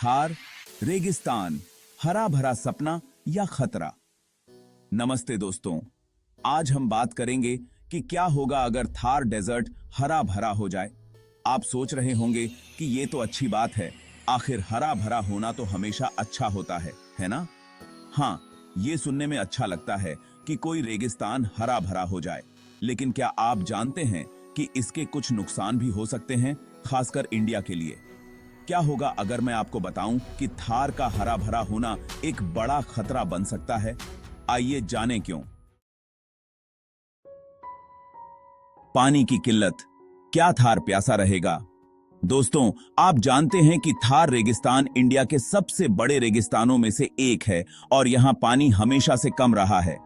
थार, रेगिस्तान, हरा भरा सपना या खतरा। नमस्ते दोस्तों, आज हम बात करेंगे कि क्या होगा अगर थार डेजर्ट हरा भरा हो जाए। आप सोच रहे होंगे कि ये तो अच्छी बात है, आखिर हरा भरा होना तो हमेशा अच्छा होता है ना? हाँ, ये सुनने में अच्छा लगता है कि कोई रेगिस्तान हरा भरा हो जाए, लेकिन क्या आप जानते हैं कि इसके कुछ नुकसान भी हो सकते हैं, खासकर इंडिया के लिए। क्या होगा अगर मैं आपको बताऊं कि थार का हरा भरा होना एक बड़ा खतरा बन सकता है? आइए जानें क्यों। पानी की किल्लत, क्या थार प्यासा रहेगा? दोस्तों, आप जानते हैं कि थार रेगिस्तान इंडिया के सबसे बड़े रेगिस्तानों में से एक है और यहां पानी हमेशा से कम रहा है।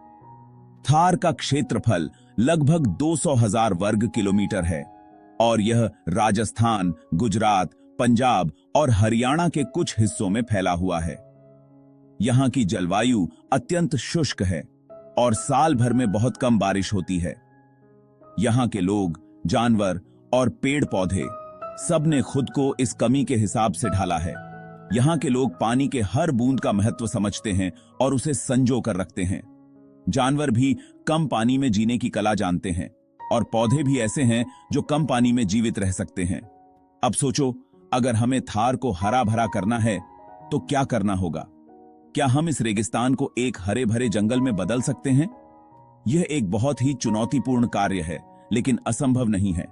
थार का क्षेत्रफल लगभग 200,000 वर्ग किलोमीटर है और यह राजस्थान, गुजरात, पंजाब और हरियाणा के कुछ हिस्सों में फैला हुआ है। यहां की जलवायु अत्यंत शुष्क है और साल भर में बहुत कम बारिश होती है। यहां के लोग, जानवर और पेड़ पौधे सब ने खुद को इस कमी के हिसाब से ढाला है। यहां के लोग पानी के हर बूंद का महत्व समझते हैं और उसे संजो कर रखते हैं। जानवर भी कम पानी में जीने की कला जानते हैं और पौधे भी ऐसे हैं जो कम पानी में जीवित रह सकते हैं। अब सोचो, अगर हमें थार को हरा भरा करना है तो क्या करना होगा? क्या हम इस रेगिस्तान को एक हरे भरे जंगल में बदल सकते हैं? यह एक बहुत ही चुनौतीपूर्ण कार्य है, लेकिन असंभव नहीं है।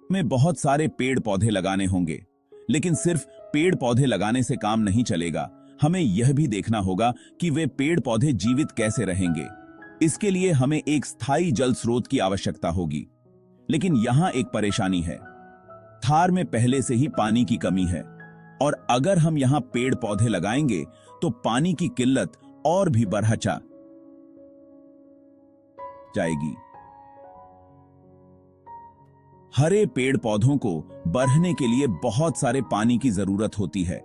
हमें बहुत सारे पेड़ पौधे लगाने होंगे, लेकिन सिर्फ पेड़ पौधे लगाने से काम नहीं चलेगा। हमें यह भी देखना होगा कि वे पेड़ पौधे जीवित कैसे रहेंगे। इसके लिए हमें एक स्थायी जल स्रोत की आवश्यकता होगी। लेकिन यहां एक परेशानी है। थार में पहले से ही पानी की कमी है और अगर हम यहां पेड़ पौधे लगाएंगे तो पानी की किल्लत और भी बढ़ जाएगी। हरे पेड़ पौधों को बढ़ने के लिए बहुत सारे पानी की जरूरत होती है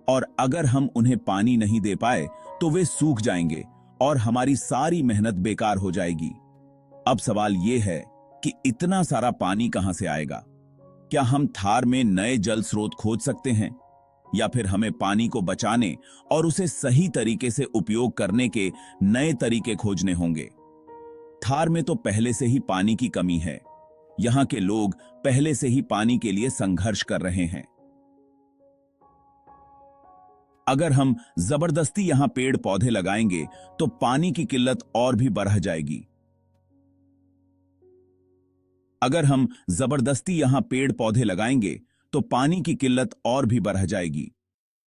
और अगर हम उन्हें पानी नहीं दे पाए तो वे सूख जाएंगे और हमारी सारी मेहनत बेकार हो जाएगी। अब सवाल यह है कि इतना सारा पानी कहां से आएगा? क्या हम थार में नए जल स्रोत खोज सकते हैं या फिर हमें पानी को बचाने और उसे सही तरीके से उपयोग करने के नए तरीके खोजने होंगे? थार में तो पहले से ही पानी की कमी है। यहां के लोग पहले से ही पानी के लिए संघर्ष कर रहे हैं। अगर हम जबरदस्ती यहां पेड़ पौधे लगाएंगे तो पानी की किल्लत और भी बढ़ जाएगी। अगर हम जबरदस्ती यहां पेड़ पौधे लगाएंगे तो पानी की किल्लत और भी बढ़ जाएगी।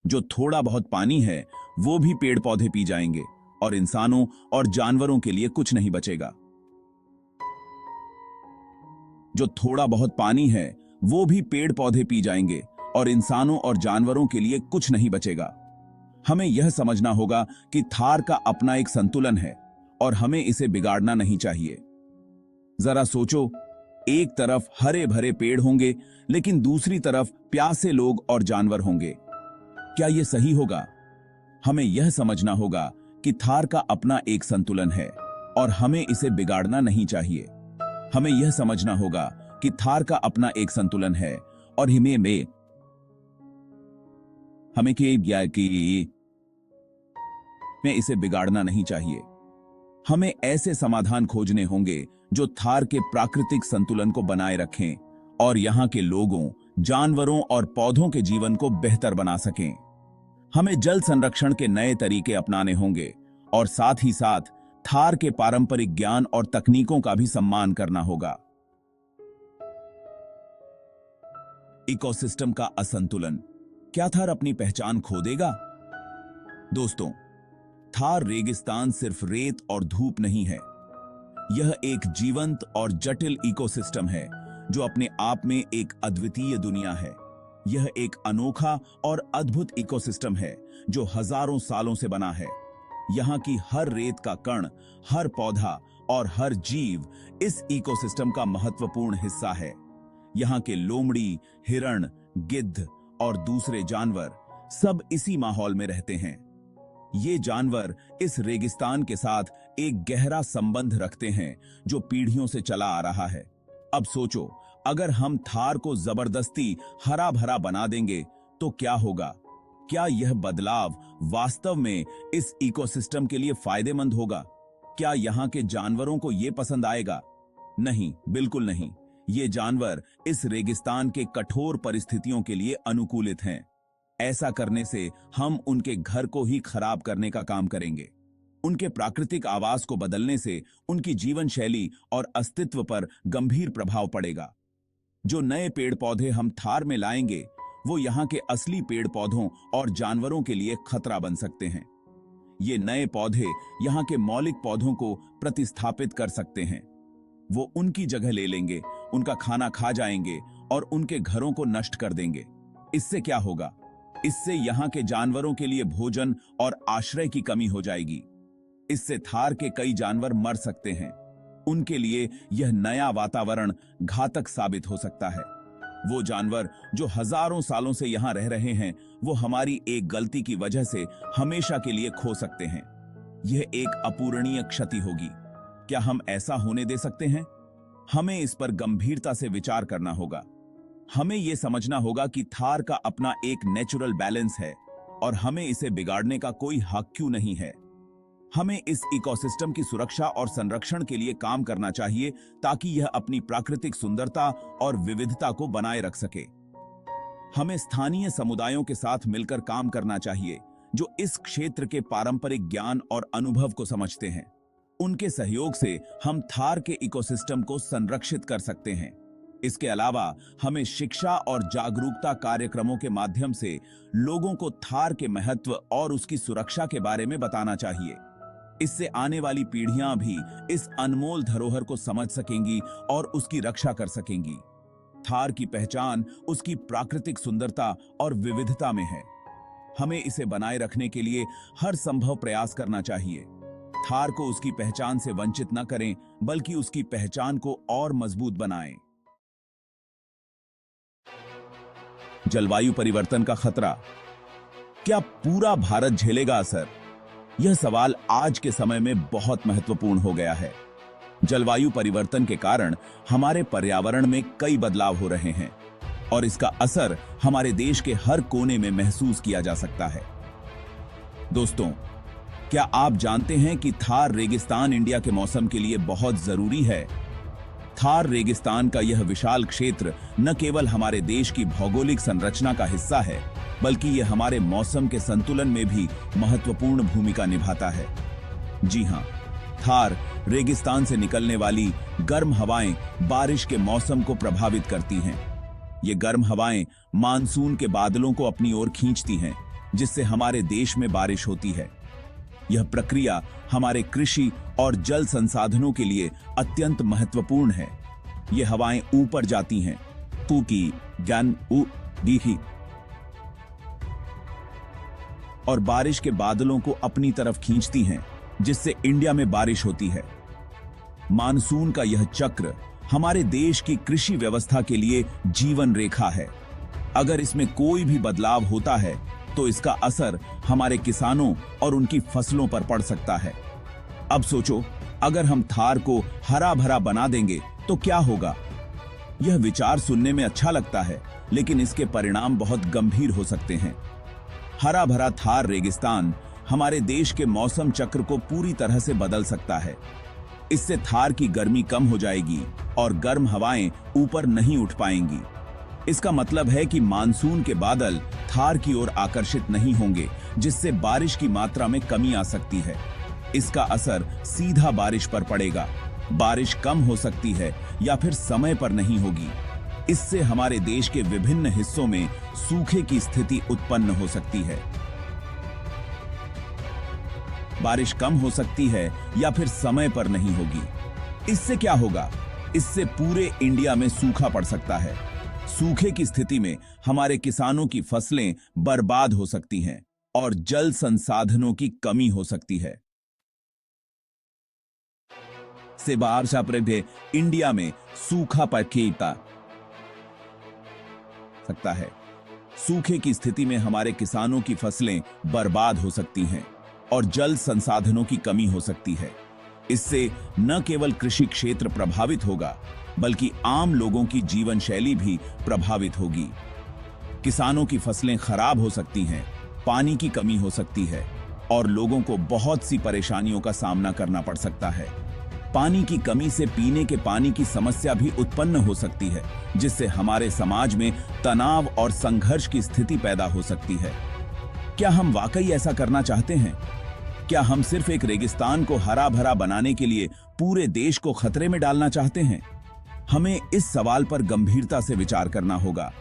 जो थोड़ा बहुत पानी है वो भी पेड़ पौधे पी जाएंगे और इंसानों और जानवरों के लिए कुछ नहीं बचेगा। जो थोड़ा बहुत पानी है वो भी पेड़ पौधे पी जाएंगे और इंसानों और जानवरों के लिए कुछ नहीं बचेगा। हमें यह समझना होगा कि थार का अपना एक संतुलन है और हमें इसे बिगाड़ना नहीं चाहिए। जरा सोचो, एक तरफ हरे भरे पेड़ होंगे लेकिन दूसरी तरफ प्यासे लोग और जानवर होंगे। क्या यह सही होगा? हमें यह समझना होगा कि थार का अपना एक संतुलन है और हमें इसे बिगाड़ना नहीं चाहिए। हमें यह समझना होगा कि थार का अपना एक संतुलन है और हमें इसे बिगाड़ना नहीं चाहिए। हमें ऐसे समाधान खोजने होंगे जो थार के प्राकृतिक संतुलन को बनाए रखें और यहां के लोगों, जानवरों और पौधों के जीवन को बेहतर बना सकें। हमें जल संरक्षण के नए तरीके अपनाने होंगे और साथ ही साथ थार के पारंपरिक ज्ञान और तकनीकों का भी सम्मान करना होगा। इकोसिस्टम का असंतुलन, क्या थार अपनी पहचान खो देगा? दोस्तों, थार रेगिस्तान सिर्फ रेत और धूप नहीं है। यह एक जीवंत और जटिल इकोसिस्टम है जो अपने आप में एक अद्वितीय दुनिया है। यह एक अनोखा और अद्भुत इकोसिस्टम है जो हजारों सालों से बना है। यहां की हर रेत का कण, हर पौधा और हर जीव इस इकोसिस्टम का महत्वपूर्ण हिस्सा है। यहां के लोमड़ी, हिरण, गिद्ध और दूसरे जानवर सब इसी माहौल में रहते हैं। ये जानवर इस रेगिस्तान के साथ एक गहरा संबंध रखते हैं जो पीढ़ियों से चला आ रहा है। अब सोचो, अगर हम थार को जबरदस्ती हरा भरा बना देंगे तो क्या होगा? क्या यह बदलाव वास्तव में इस इकोसिस्टम के लिए फायदेमंद होगा? क्या यहाँ के जानवरों को यह पसंद आएगा? नहीं, बिल्कुल नहीं। ये जानवर इस रेगिस्तान के कठोर परिस्थितियों के लिए अनुकूलित हैं। ऐसा करने से हम उनके घर को ही खराब करने का काम करेंगे। उनके प्राकृतिक आवास को बदलने से उनकी जीवन शैली और अस्तित्व पर गंभीर प्रभाव पड़ेगा। जो नए पेड़ पौधे हम थार में लाएंगे वो यहाँ के असली पेड़ पौधों और जानवरों के लिए खतरा बन सकते हैं। ये नए पौधे यहाँ के मौलिक पौधों को प्रतिस्थापित कर सकते हैं। वो उनकी जगह ले लेंगे, उनका खाना खा जाएंगे और उनके घरों को नष्ट कर देंगे। इससे क्या होगा? इससे यहाँ के जानवरों के लिए भोजन और आश्रय की कमी हो जाएगी। इससे थार के कई जानवर मर सकते हैं। उनके लिए यह नया वातावरण घातक साबित हो सकता है। वो जानवर जो हजारों सालों से यहाँ रह रहे हैं, वो हमारी एक गलती की वजह से हमेशा के लिए खो सकते हैं। यह एक अपूरणीय क्षति होगी। क्या हम ऐसा होने दे सकते हैं? हमें इस पर गंभीरता से विचार करना होगा। हमें यह समझना होगा कि थार का अपना एक नेचुरल बैलेंस है और हमें इसे बिगाड़ने का कोई हक क्यों नहीं है। हमें इस इकोसिस्टम की सुरक्षा और संरक्षण के लिए काम करना चाहिए ताकि यह अपनी प्राकृतिक सुंदरता और विविधता को बनाए रख सके। हमें स्थानीय समुदायों के साथ मिलकर काम करना चाहिए जो इस क्षेत्र के पारंपरिक ज्ञान और अनुभव को समझते हैं। उनके सहयोग से हम थार के इकोसिस्टम को संरक्षित कर सकते हैं। इसके अलावा हमें शिक्षा और जागरूकता कार्यक्रमों के माध्यम से लोगों को थार के महत्व और उसकी सुरक्षा के बारे में बताना चाहिए। इससे आने वाली पीढ़ियां भी इस अनमोल धरोहर को समझ सकेंगी और उसकी रक्षा कर सकेंगी। थार की पहचान उसकी प्राकृतिक सुंदरता और विविधता में है। हमें इसे बनाए रखने के लिए हर संभव प्रयास करना चाहिए। थार को उसकी पहचान से वंचित न करें, बल्कि उसकी पहचान को और मजबूत बनाएं। जलवायु परिवर्तन का खतरा, क्या पूरा भारत झेलेगा असर? यह सवाल आज के समय में बहुत महत्वपूर्ण हो गया है। जलवायु परिवर्तन के कारण हमारे पर्यावरण में कई बदलाव हो रहे हैं और इसका असर हमारे देश के हर कोने में महसूस किया जा सकता है। दोस्तों, क्या आप जानते हैं कि थार रेगिस्तान इंडिया के मौसम के लिए बहुत जरूरी है? थार रेगिस्तान का यह विशाल क्षेत्र न केवल हमारे देश की भौगोलिक संरचना का हिस्सा है, बल्कि यह हमारे मौसम के संतुलन में भी महत्वपूर्ण भूमिका निभाता है। जी हां, थार रेगिस्तान से निकलने वाली गर्म हवाएं बारिश के मौसम को प्रभावित करती हैं। ये गर्म हवाएं मानसून के बादलों को अपनी ओर खींचती हैं, जिससे हमारे देश में बारिश होती है। यह प्रक्रिया हमारे कृषि और जल संसाधनों के लिए अत्यंत महत्वपूर्ण है। ये हवाएं ऊपर जाती हैं, तुकी गन उ दीही, और बारिश के बादलों को अपनी तरफ खींचती हैं, जिससे इंडिया में बारिश होती है। मानसून का यह चक्र हमारे देश की कृषि व्यवस्था के लिए जीवन रेखा है। अगर इसमें कोई भी बदलाव होता है तो इसका असर हमारे किसानों और उनकी फसलों पर पड़ सकता है। अब सोचो, अगर हम थार को हरा भरा बना देंगे तो क्या होगा? यह विचार सुनने में अच्छा लगता है, लेकिन इसके परिणाम बहुत गंभीर हो सकते हैं। हरा भरा थार रेगिस्तान हमारे देश के मौसम चक्र को पूरी तरह से बदल सकता है। इससे थार की गर्मी कम हो जाएगी और गर्म हवाएं ऊपर नहीं उठ पाएंगी। इसका मतलब है कि मानसून के बादल थार की ओर आकर्षित नहीं होंगे, जिससे बारिश की मात्रा में कमी आ सकती है। इसका असर सीधा बारिश पर पड़ेगा। बारिश कम हो सकती है या फिर समय पर नहीं होगी। इससे हमारे देश के विभिन्न हिस्सों में सूखे की स्थिति उत्पन्न हो सकती है। बारिश कम हो सकती है या फिर समय पर नहीं होगी। इससे क्या होगा? इससे पूरे इंडिया में सूखा पड़ सकता है। सूखे की स्थिति में हमारे किसानों की फसलें बर्बाद हो सकती हैं और जल संसाधनों की कमी हो सकती है। से बाहर साप्रे इंडिया में सूखा पड़ता सकता है। सूखे की स्थिति में हमारे किसानों की फसलें बर्बाद हो सकती हैं और जल संसाधनों की कमी हो सकती है। इससे न केवल कृषि क्षेत्र प्रभावित होगा, बल्कि आम लोगों की जीवन शैली भी प्रभावित होगी। किसानों की फसलें खराब हो सकती हैं, पानी की कमी हो सकती है और लोगों को बहुत सी परेशानियों का सामना करना पड़ सकता है। पानी की कमी से पीने के पानी की समस्या भी उत्पन्न हो सकती है, जिससे हमारे समाज में तनाव और संघर्ष की स्थिति पैदा हो सकती है। क्या हम वाकई ऐसा करना चाहते हैं? क्या हम सिर्फ एक रेगिस्तान को हरा भरा बनाने के लिए पूरे देश को खतरे में डालना चाहते हैं? हमें इस सवाल पर गंभीरता से विचार करना होगा।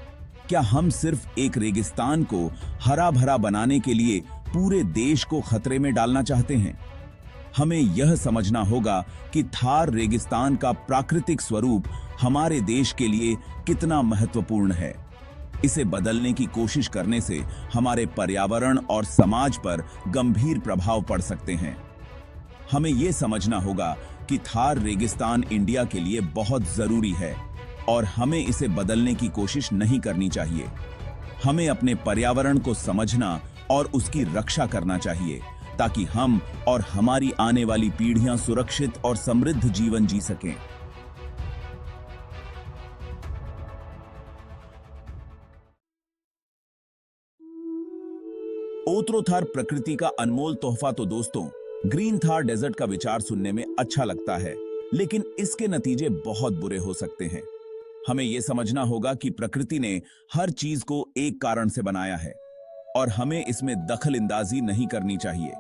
क्या हम सिर्फ एक रेगिस्तान को हरा भरा बनाने के लिए पूरे देश को खतरे में डालना चाहते हैं? हमें यह समझना होगा कि थार रेगिस्तान का प्राकृतिक स्वरूप हमारे देश के लिए कितना महत्वपूर्ण है। इसे बदलने की कोशिश करने से हमारे पर्यावरण और समाज पर गंभीर प्रभाव पड़ सकते हैं। हमें यह समझना होगा कि थार रेगिस्तान इंडिया के लिए बहुत जरूरी है और हमें इसे बदलने की कोशिश नहीं करनी चाहिए। हमें अपने पर्यावरण को समझना और उसकी रक्षा करना चाहिए, ताकि हम और हमारी आने वाली पीढ़ियां सुरक्षित और समृद्ध जीवन जी सकें। ओत्रो थार प्रकृति का अनमोल तोहफा। तो दोस्तों, ग्रीन थार डेजर्ट का विचार सुनने में अच्छा लगता है, लेकिन इसके नतीजे बहुत बुरे हो सकते हैं। हमें यह समझना होगा कि प्रकृति ने हर चीज को एक कारण से बनाया है और हमें इसमें दखल-अंदाजी नहीं करनी चाहिए।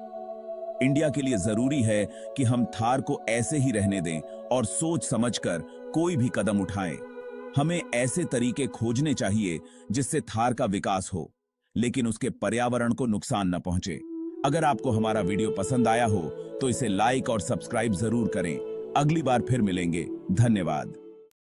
इंडिया के लिए जरूरी है कि हम थार को ऐसे ही रहने दें और सोच समझकर कोई भी कदम उठाएं। हमें ऐसे तरीके खोजने चाहिए जिससे थार का विकास हो, लेकिन उसके पर्यावरण को नुकसान न पहुंचे। अगर आपको हमारा वीडियो पसंद आया हो तो इसे लाइक और सब्सक्राइब जरूर करें। अगली बार फिर मिलेंगे। धन्यवाद।